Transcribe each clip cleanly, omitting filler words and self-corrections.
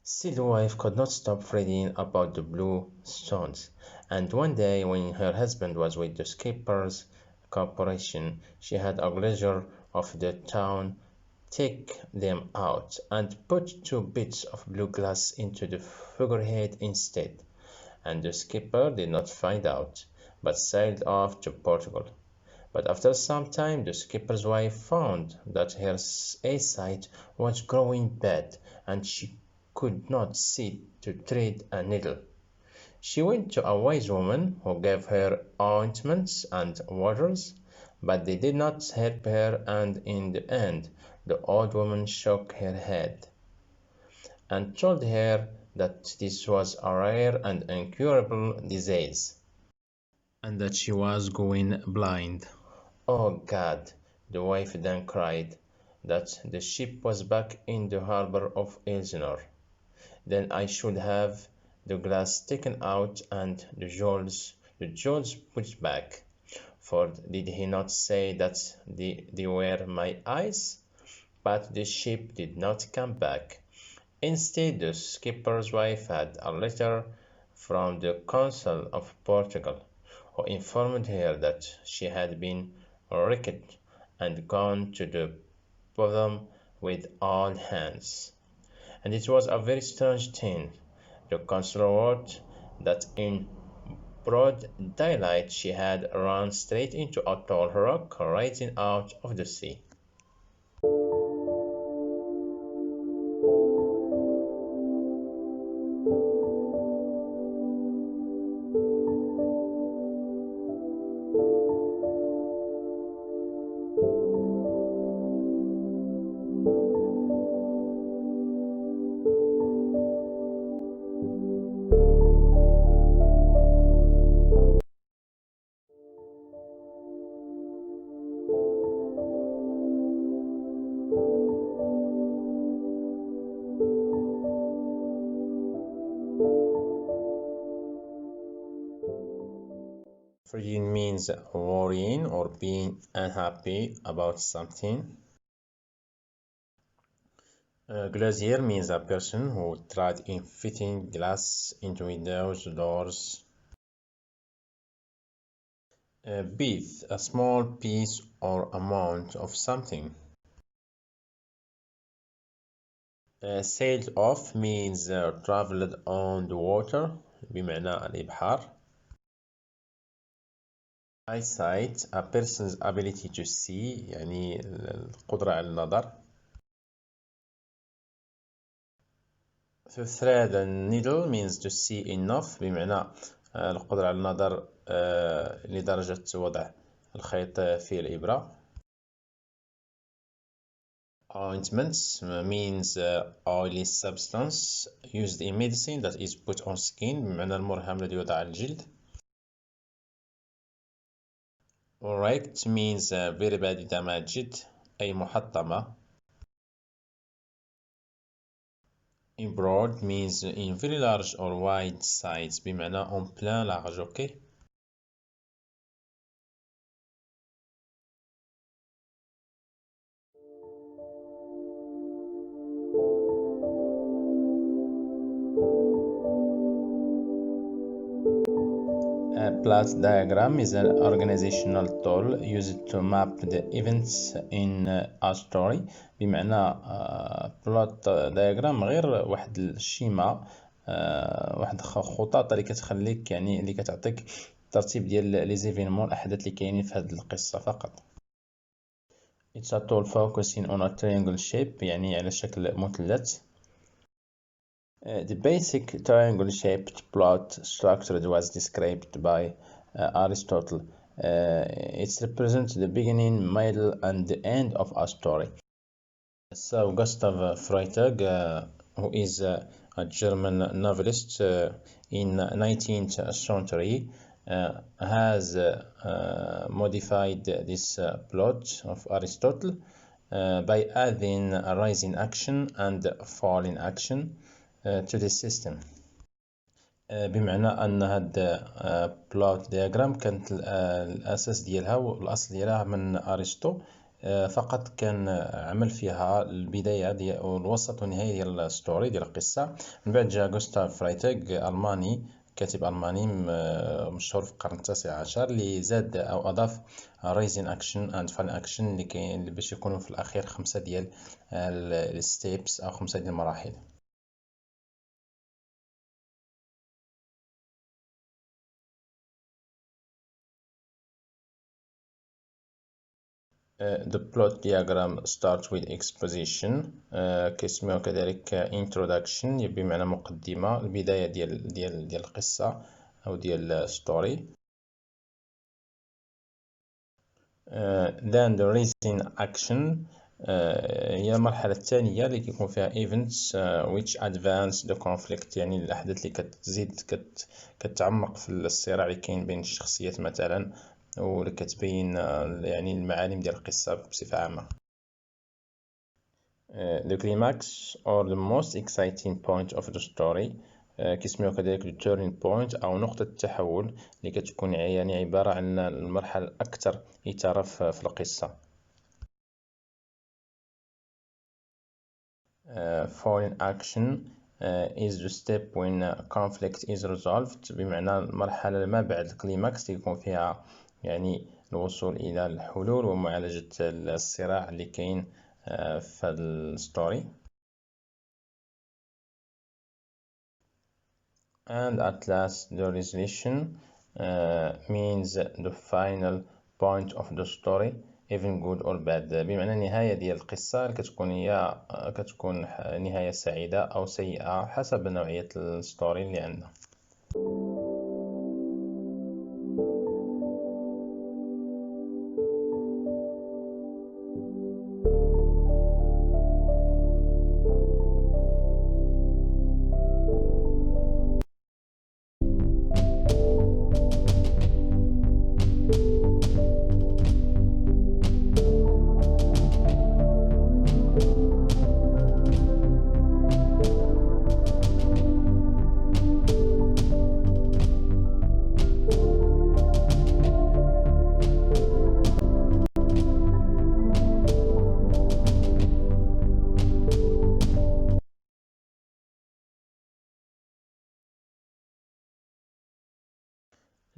Still, the wife could not stop reading about the blue stones, and one day when her husband was with the Skippers Corporation, she had a glazier of the town take them out and put 2 bits of blue glass into the figurehead instead, and the skipper did not find out, but sailed off to Portugal. But after some time the skipper's wife found that her eyesight was growing bad, and she could not see to thread a needle. She went to a wise woman, who gave her ointments and waters, but they did not help her, and in the end the old woman shook her head and told her that this was a rare and incurable disease, and that she was going blind. "Oh God," the wife then cried, "that the ship was back in the harbour of Elsinore! Then I should have the glass taken out and the jewels put back, for did he not say that they were my eyes?" But the ship did not come back. Instead, the skipper's wife had a letter from the consul of Portugal, who informed her that she had been wrecked and gone to the bottom with all hands. And it was a very strange thing. The consul wrote that in broad daylight she had run straight into a tall rock rising out of the sea. Fretting means worrying or being unhappy about something. Glazier means a person who tried in fitting glass into windows, doors. Bit, a small piece or amount of something. Sailed off means traveled on the water بمعنى الإبحار. Eyesight, a person's ability to see يعني القدرة على النظر. To thread a needle means to see enough بمعنى القدرة على النظر لدرجة وضع الخيط في الإبرة. Ointments means oily substance used in medicine that is put on skin بمعنى المرهم الذي يوضع على الجلد. Wrecked means very badly damaged أي محطمة. In broad means in very large or wide sides بمعنى en plein large. Okay. A plot diagram is an organizational tool used to map the events in a story. بمعنى plot diagram غير واحد الشيما واحد خطاط اللي كتخليك يعني اللي كتعطيك الترتيب ديال لي زيفينمون الاحداث اللي كاينين في هذه القصه فقط. It's a tool focusing on a triangle shape يعني على شكل مثلث. The basic triangle-shaped plot structure was described by Aristotle. It represents the beginning, middle, and the end of a story. So Gustav Freytag, who is a German novelist in 19th century, has modified this plot of Aristotle by adding a rising action and falling action to the system. بمعنى أن هاد بلوت دياغرام كانت الأساس ديالها والأصل ديالها من أرسطو فقط كان عمل فيها البداية ديال والوسط والنهاية ديال الستوري ديال القصة. من بعد جا غوستاف فرايتيغ ألماني، كاتب ألماني مشهور في القرن التاسع عشر، اللي زاد أو أضاف رايزين أكشن أند فان أكشن اللي كاين باش يكونوا في الأخير 5 ديال الستيبس أو 5 ديال المراحل. The plot diagram starts with exposition. كيسميوه كذلك introduction، بمعنى مقدمة، البداية ديال القصة أو ديال الستوري. Then the raising action هي المرحلة الثانية اللي كيكون فيها events which advance the conflict، يعني الأحداث اللي كتزيد كتعمق في الصراع اللي كاين بين الشخصيات مثلا، واللي كتبين يعني المعالم ديال القصة بصفة عامة. The climax or the most exciting point of the story كيسميوه كذلك the turning point أو نقطة التحول، اللي كتكون يعني عبارة عن المرحلة الأكثر إثارة في القصة. Foreign action is the step when conflict is resolved، بمعنى المرحلة ما بعد الكليماكس يكون فيها يعني الوصول إلى الحلول ومعالجة الصراع اللي كاين في الستوري. And at last the resolution means the final point of the story, even good or bad، بمعنى النهاية ديال القصة اللي كتكون نهاية سعيدة أو سيئة حسب نوعية الستوري اللي عندنا.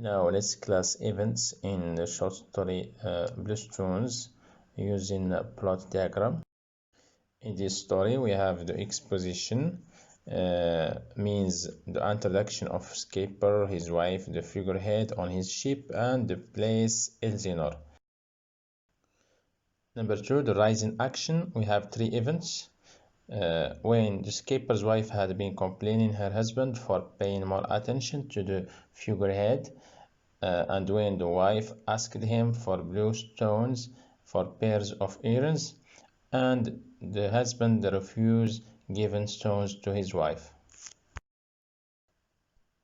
Now let's class events in the short story Bluestones using a plot diagram. In this story we have the exposition, means the introduction of Skipper, his wife, the figurehead on his ship, and the place Elsinore. Number 2, the rising action. We have 3 events. When the skipper's wife had been complaining her husband for paying more attention to the figurehead, and when the wife asked him for blue stones for pairs of earrings, and the husband refused giving stones to his wife.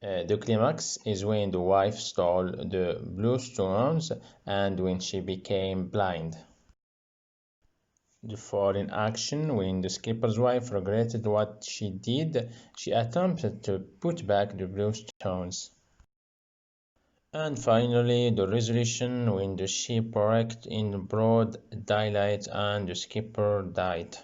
The climax is when the wife stole the blue stones and when she became blind. The foreign action, when the skipper's wife regretted what she did, she attempted to put back the blue stones. And finally, the resolution, when the ship wrecked in broad daylight and the skipper died.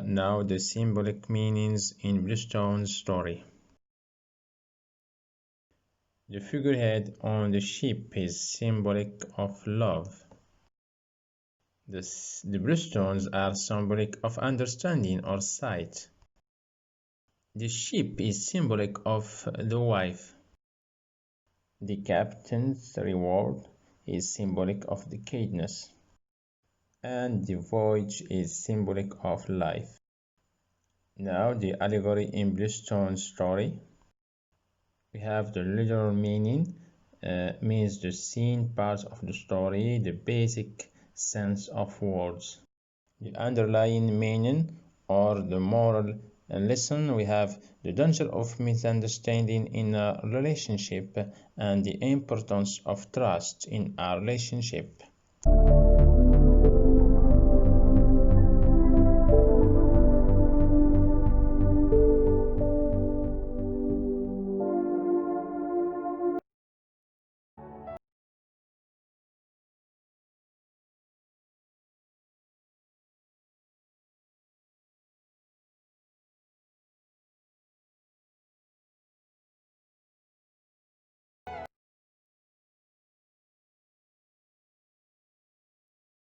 Now the symbolic meanings in Bluestone's story. The figurehead on the ship is symbolic of love. The Bluestones are symbolic of understanding or sight. The ship is symbolic of the wife. The captain's reward is symbolic of the kindness. And the voyage is symbolic of life. Now the allegory in Bluestone's story. We have the literal meaning, means the scene part of the story, the basic sense of words. The underlying meaning or the moral lesson, we have the danger of misunderstanding in a relationship and the importance of trust in a relationship.